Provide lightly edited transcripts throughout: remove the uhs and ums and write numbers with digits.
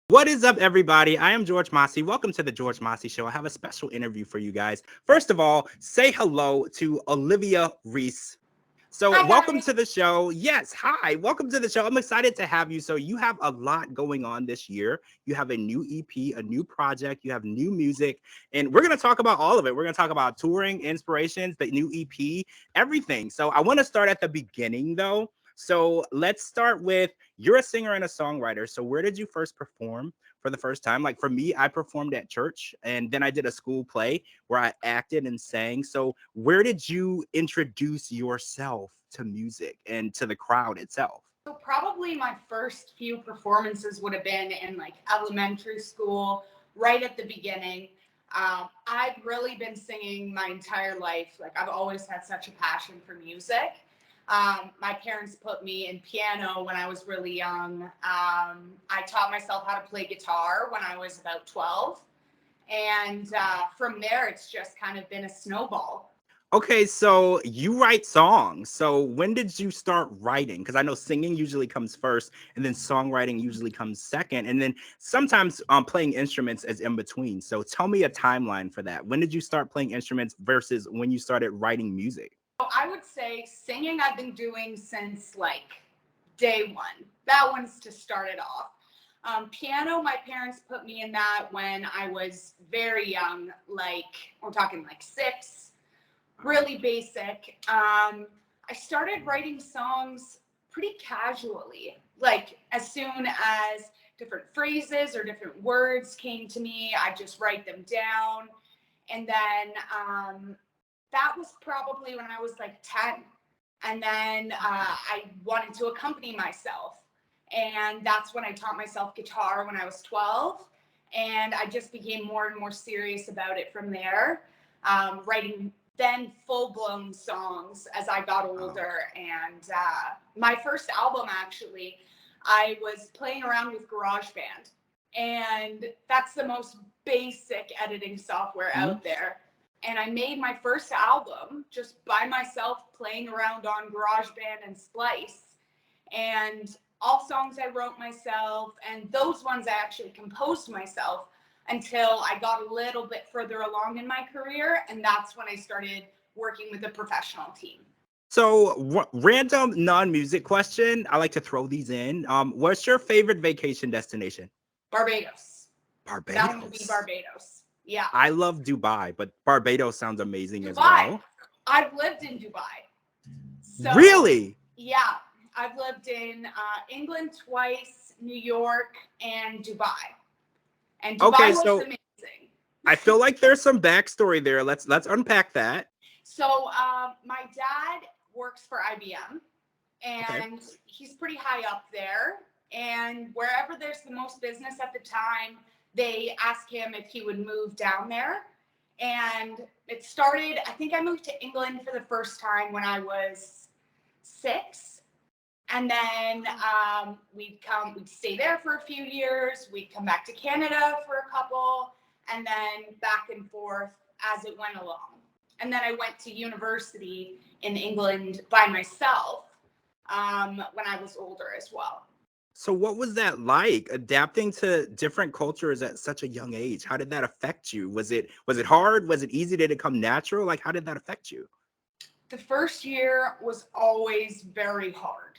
What is up, everybody? I am George Mossey. Welcome to the George Mossey Show. I have a special interview for you guys. First of all, say hello to Olivia Rees. So, Hi welcome guys. to the show. Yes, hi. Welcome to the show. I'm excited to have you. So, you have a lot going on this year. You have a new EP, a new project, you have new music, and we're going to talk about all of it. We're going to talk about touring, inspirations, the new EP, everything. So, I want to start at the beginning, though. So, let's start with you're a singer and a songwriter. So, where did you first perform for the first time? Like for me, I performed at church and then I did a school play where I acted and sang. So, where did you introduce yourself to music and to the crowd itself? So probably my first few performances would have been in like elementary school, right at the beginning. I've really been singing my entire life. Like I've always had such a passion for music. My parents put me in piano when I was really young. I taught myself how to play guitar when I was about 12. And from there, it's just kind of been a snowball. Okay, so you write songs. So when did you start writing? Because I know singing usually comes first, and then songwriting usually comes second, and then sometimes playing instruments is in between. So tell me a timeline for that. When did you start playing instruments versus when you started writing music? So I would say singing I've been doing since like day one. That one's to start it off. Piano, my parents put me in that when I was very young, like we're talking like 6, really basic. I started writing songs pretty casually, like as soon as different phrases or different words came to me, I just write them down. And then that was probably when I was like 10. And then I wanted to accompany myself. And that's when I taught myself guitar when I was 12. And I just became more and more serious about it from there, writing then full-blown songs as I got Oh. older. And my first album, actually, I was playing around with GarageBand. And that's the most basic editing software Mhm. out there. And I made my first album just by myself playing around on GarageBand and Splice. And all songs I wrote myself, and those ones I actually composed myself until I got a little bit further along in my career. And that's when I started working with a professional team. So, random non-music question. I like to throw these in. What's your favorite vacation destination? Barbados. That one would be Barbados. Barbados. Yeah. I love Dubai, but Barbados sounds amazing as Dubai. well. I've lived in Dubai. So, Really? yeah, I've lived in England twice, New York, and Dubai. And Okay, Dubai was so amazing. I feel like there's some backstory there. Let's unpack that. So, my dad works for IBM, Okay. and he's pretty high up there. And wherever there's the most business at the time, they ask him if he would move down there. And it started, I think I moved to England for the first time when I was 6. And then we'd stay there for a few years. We'd come back to Canada for a couple, and then back and forth as it went along. And then I went to university in England by myself when I was older as well. So what was that like adapting to different cultures at such a young age? How did that affect you? Was it hard? Was it easy? Did it come natural? Like how did that affect you? The first year was always very hard,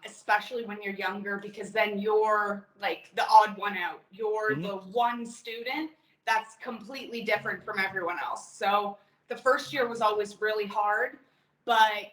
especially when you're younger, because then you're like the odd one out. You're Mhm. the one student that's completely different from everyone else. So the first year was always really hard, but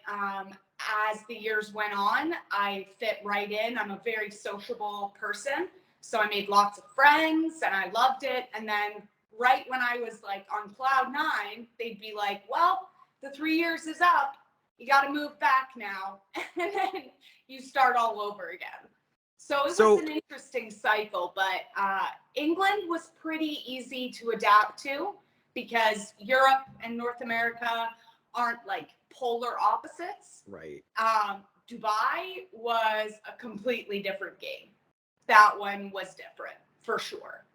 as the years went on, I fit right in. I'm a very sociable person. So I made lots of friends and I loved it. And then right when I was like on cloud 9, they'd be like, well, the 3 years is up. You got to move back now. And then you start all over again. So it was So an interesting cycle, but England was pretty easy to adapt to because Europe and North America aren't like polar opposites. right. Dubai was a completely different game. That one was different for sure.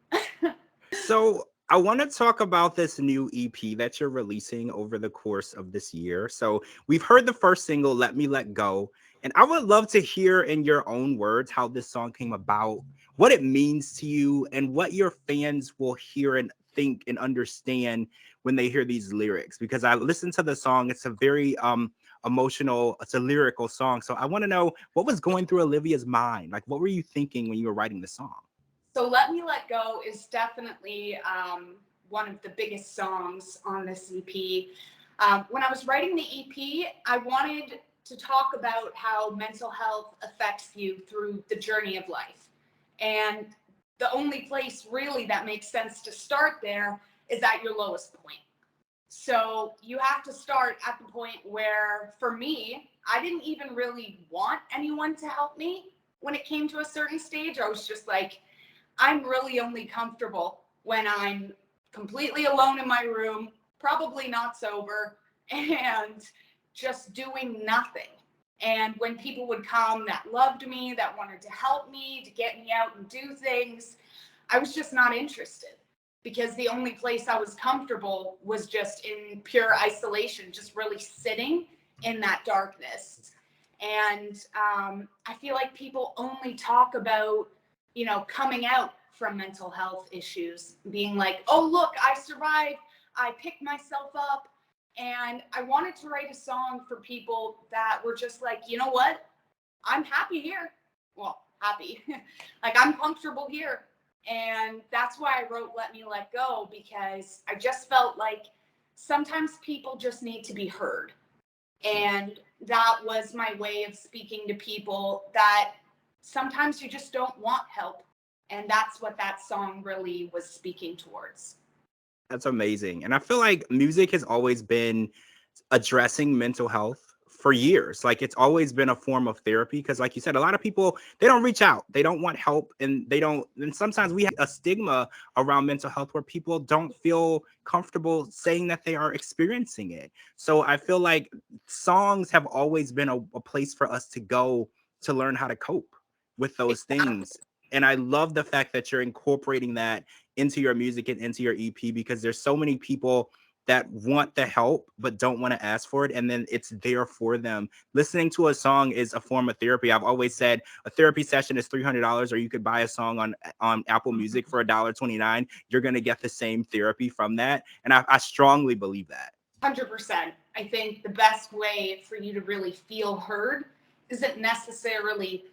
So I want to talk about this new EP that you're releasing over the course of this year. So we've heard the first single, Let Me Let Go. And I would love to hear in your own words how this song came about. what it means to you and what your fans will hear and think and understand when they hear these lyrics. Because I listened to the song, it's a very emotional, it's a lyrical song. So I want to know what was going through Olivia's mind. Like, what were you thinking when you were writing the song? So Let Me Let Go is definitely one of the biggest songs on this EP. When I was writing the EP, I wanted to talk about how mental health affects you through the journey of life. And the only place really that makes sense to start there is at your lowest point. So you have to start at the point where, for me, I didn't even really want anyone to help me when it came to a certain stage. I was just like, I'm really only comfortable when I'm completely alone in my room, probably not sober, and just doing nothing. And when people would come that loved me, that wanted to help me, to get me out and do things, I was just not interested, because the only place I was comfortable was just in pure isolation, just really sitting in that darkness. And I feel like people only talk about, coming out from mental health issues, being like, oh, look, I survived. I picked myself up. And I wanted to write a song for people that were just like, you know what? I'm happy here. Well, happy. Like, I'm comfortable here. And that's why I wrote Let Me Let Go, because I just felt like sometimes people just need to be heard. And that was my way of speaking to people that sometimes you just don't want help. And that's what that song really was speaking towards. That's amazing. And I feel like music has always been addressing mental health for years. Like, it's always been a form of therapy because, like you said, a lot of people, they don't reach out, they don't want help, and they don't. And sometimes we have a stigma around mental health where people don't feel comfortable saying that they are experiencing it. So I feel like songs have always been a place for us to go to learn how to cope with those things. And I love the fact that you're incorporating that into your music and into your EP, because there's so many people that want the help but don't want to ask for it, and then it's there for them. Listening to a song is a form of therapy. I've always said a therapy session is $300, or you could buy a song on Apple Music for $1.29. You're going to get the same therapy from that, and I strongly believe that. 100%. I think the best way for you to really feel heard isn't necessarily,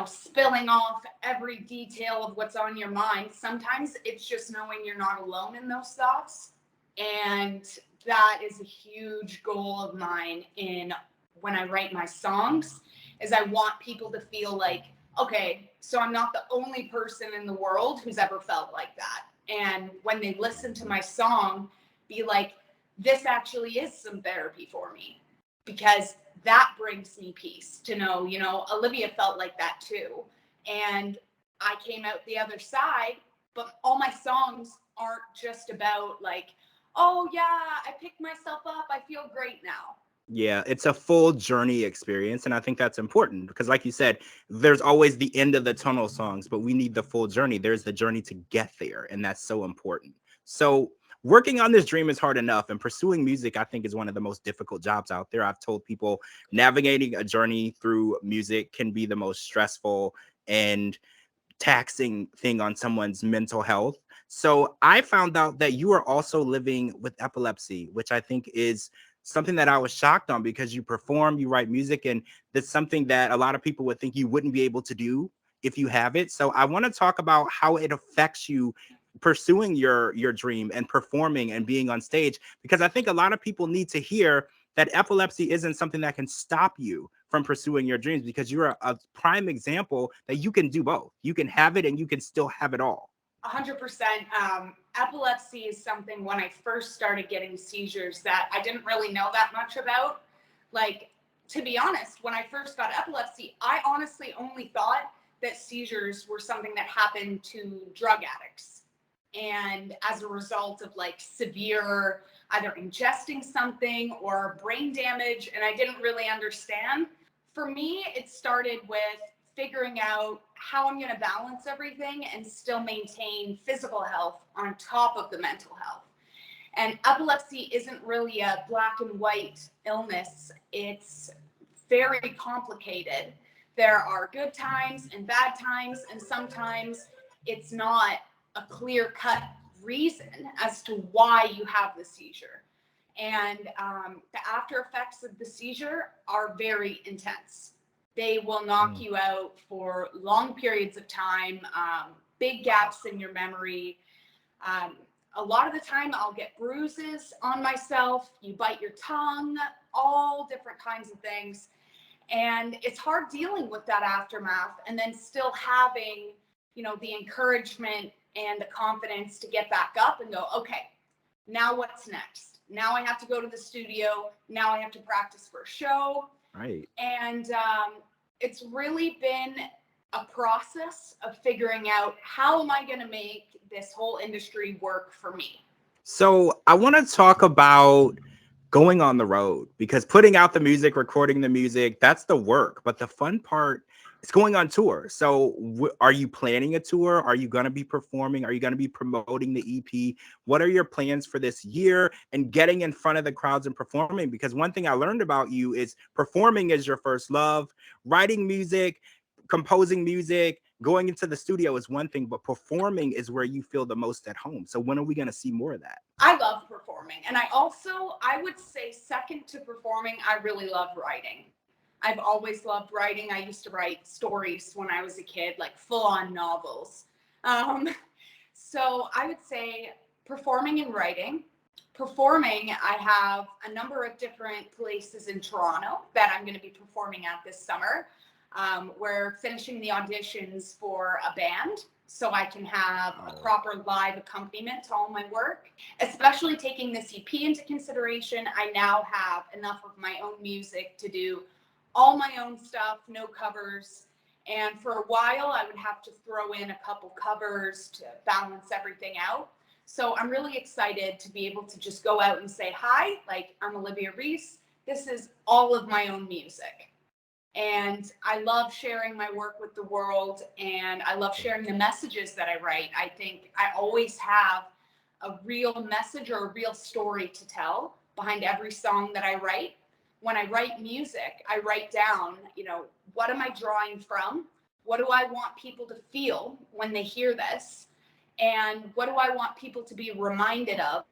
spilling off every detail of what's on your mind. Sometimes it's just knowing you're not alone in those thoughts. And that is a huge goal of mine in when I write my songs, is I want people to feel like, okay, so I'm not the only person in the world who's ever felt like that. And when they listen to my song, be like, this actually is some therapy for me, because that brings me peace to know, Olivia felt like that too. And I came out the other side, but all my songs aren't just about like, oh yeah, I picked myself up, I feel great now. Yeah, it's a full journey experience. And I think that's important because, like you said, there's always the end of the tunnel songs, but we need the full journey. There's the journey to get there. And that's so important. So, working on this dream is hard enough. And pursuing music, I think, is one of the most difficult jobs out there. I've told people navigating a journey through music can be the most stressful and taxing thing on someone's mental health. So I found out that you are also living with epilepsy, which I think is something that I was shocked on, because you perform, you write music, and that's something that a lot of people would think you wouldn't be able to do if you have it. So I want to talk about how it affects you pursuing your dream and performing and being on stage, because I think a lot of people need to hear that epilepsy isn't something that can stop you from pursuing your dreams, because you're a prime example that you can do both. You can have it and you can still have it all. 100%. Epilepsy is something, when I first started getting seizures, that I didn't really know that much about. Like, to be honest, when I first got epilepsy, I honestly only thought that seizures were something that happened to drug addicts. And as a result of like severe, either ingesting something or brain damage, and I didn't really understand. For me, it started with figuring out how I'm going to balance everything and still maintain physical health on top of the mental health. And epilepsy isn't really a black and white illness. It's very complicated. There are good times and bad times, and sometimes it's not a clear cut reason as to why you have the seizure. And the after effects of the seizure are very intense. They will knock Mm. you out for long periods of time, big gaps in your memory. Um, a lot of the time, I'll get bruises on myself. You bite your tongue, all different kinds of things. And it's hard dealing with that aftermath and then still having, the encouragement and the confidence to get back up and go, okay, now what's next? Now I have to go to the studio. Now I have to practice for a show. Right. And it's really been a process of figuring out how am I going to make this whole industry work for me. So I want to talk about going on the road, because putting out the music, recording the music, that's the work. But the fun part is going on tour. So are you planning a tour? Are you going to be performing? Are you going to be promoting the EP? What are your plans for this year and getting in front of the crowds and performing? Because one thing I learned about you is performing is your first love. Writing music, composing music, going into the studio is one thing, but performing is where you feel the most at home. So when are we going to see more of that? I love performing. And I would say second to performing, I really love writing. I've always loved writing. I used to write stories when I was a kid, like full on novels. Um, so I would say performing and writing. Performing, I have a number of different places in Toronto that I'm going to be performing at this summer. We're finishing the auditions for a band so I can have a proper live accompaniment to all my work. Especially taking this EP into consideration, I now have enough of my own music to do all my own stuff, no covers. And for a while, I would have to throw in a couple covers to balance everything out. So I'm really excited to be able to just go out and say, hi, like I'm Olivia Rees. This is all of my own music. And I love sharing my work with the world, and I love sharing the messages that I write. I think I always have a real message or a real story to tell behind every song that I write. When I write music, I write down, what am I drawing from? What do I want people to feel when they hear this? And what do I want people to be reminded of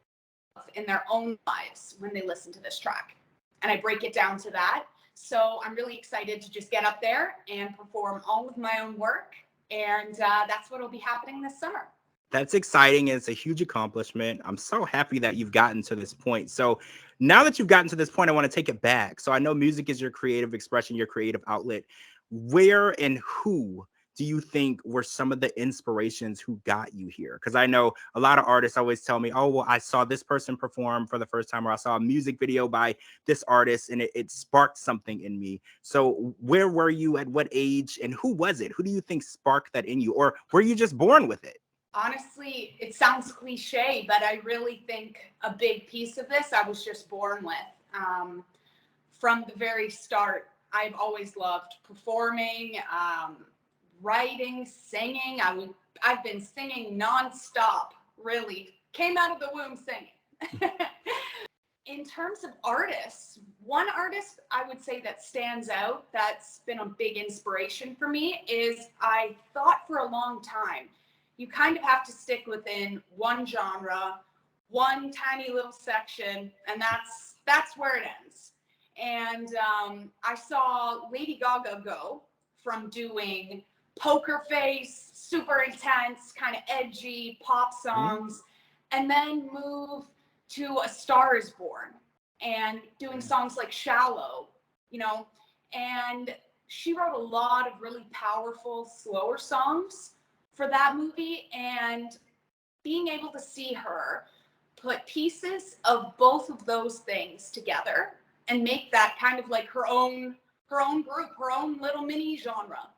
in their own lives when they listen to this track? And I break it down to that. So I'm really excited to just get up there and perform all of my own work. And that's what will be happening this summer. That's exciting, and it's a huge accomplishment. I'm so happy that you've gotten to this point. So now that you've gotten to this point, I want to take it back. So I know music is your creative expression, your creative outlet. Where and who do you think were some of the inspirations who got you here? Because I know a lot of artists always tell me, oh, well, I saw this person perform for the first time, or I saw a music video by this artist and it sparked something in me. So where were you, at what age, and who was it? Who do you think sparked that in you? Or were you just born with it? Honestly, it sounds cliche, but I really think a big piece of this I was just born with. From the very start, I've always loved performing, writing, singing. I've been singing nonstop, really. Came out of the womb singing. In terms of artists, one artist I would say that stands out, that's been a big inspiration for me, is I thought for a long time, you kind of have to stick within one genre, one tiny little section, and that's where it ends. And I saw Lady Gaga go from doing poker face, super intense, kind of edgy pop songs, and then move to A Star Is Born and doing songs like Shallow, and she wrote a lot of really powerful, slower songs for that movie. And being able to see her put pieces of both of those things together and make that kind of like her own group, her own little mini genre.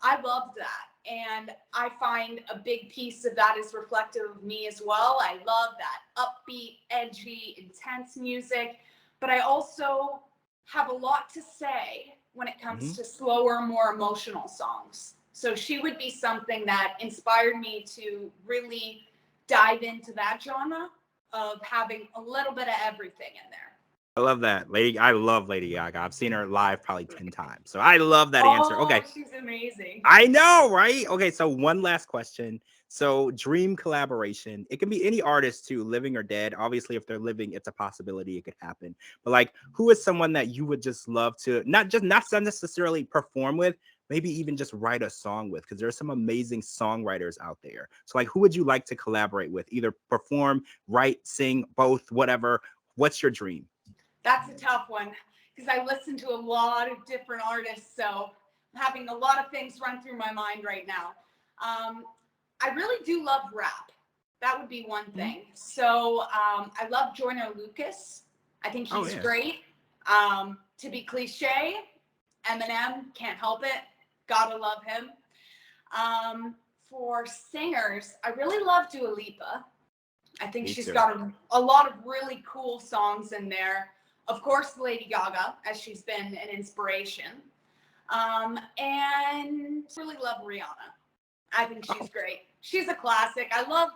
I loved that. And I find a big piece of that is reflective of me as well. I love that upbeat, edgy, intense music, but I also have a lot to say when it comes to slower, more emotional songs. So she would be something that inspired me to really dive into that genre of having a little bit of everything in there. I love that. I love Lady Gaga. I've seen her live probably 10 times. So I love that answer. Oh, Okay. she's amazing. I know, right? Okay, so one last question. So, dream collaboration. It can be any artist too, living or dead. Obviously, if they're living, it's a possibility it could happen. But like, who is someone that you would just love to not necessarily perform with, maybe even just write a song with? Because there's some amazing songwriters out there. So, like, who would you like to collaborate with? Either perform, write, sing, both, whatever. What's your dream? That's a tough one because I listen to a lot of different artists, so I'm having a lot of things run through my mind right now. I really do love rap. That would be one Mhm. thing. So I love Joyner Lucas. I think Oh he's yeah. great. To be cliche, Eminem, can't help it. Gotta love him. For singers, I really love Dua Lipa. I think Me she's too. got a lot of really cool songs in there. Of course, Lady Gaga, as she's been an inspiration. And really love Rihanna. I think she's Oh, great. She's a classic. I love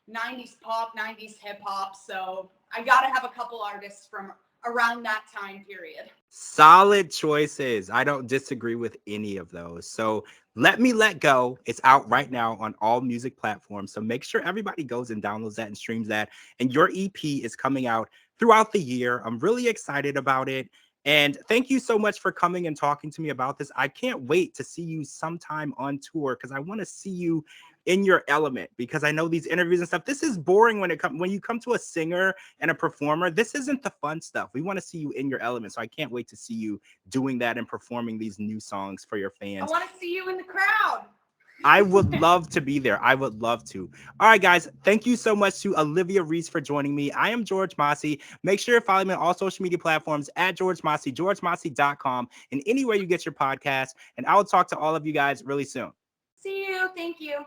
90s pop, 90s hip hop. So I got to have a couple artists from around that time period. solid choices. I don't disagree with any of those. So let me let go. It's out right now on all music platforms. So make sure everybody goes and downloads that and streams that. And your EP is coming out throughout the year. I'm really excited about it. And thank you so much for coming and talking to me about this. I can't wait to see you sometime on tour because I want to see you in your element because I know these interviews and stuff. This is boring when you come to a singer and a performer. This isn't the fun stuff. We want to see you in your element. So I can't wait to see you doing that and performing these new songs for your I fans. want to see you in the crowd. I would love to be there. I would love to. All right, guys. Thank you so much to Olivia Rees for joining me. I am George Mossey. Make sure to follow me on all social media platforms at George Mossey, georgemossey.com, and anywhere you get your podcast. And I will talk to all of you guys really soon. See you. Thank you.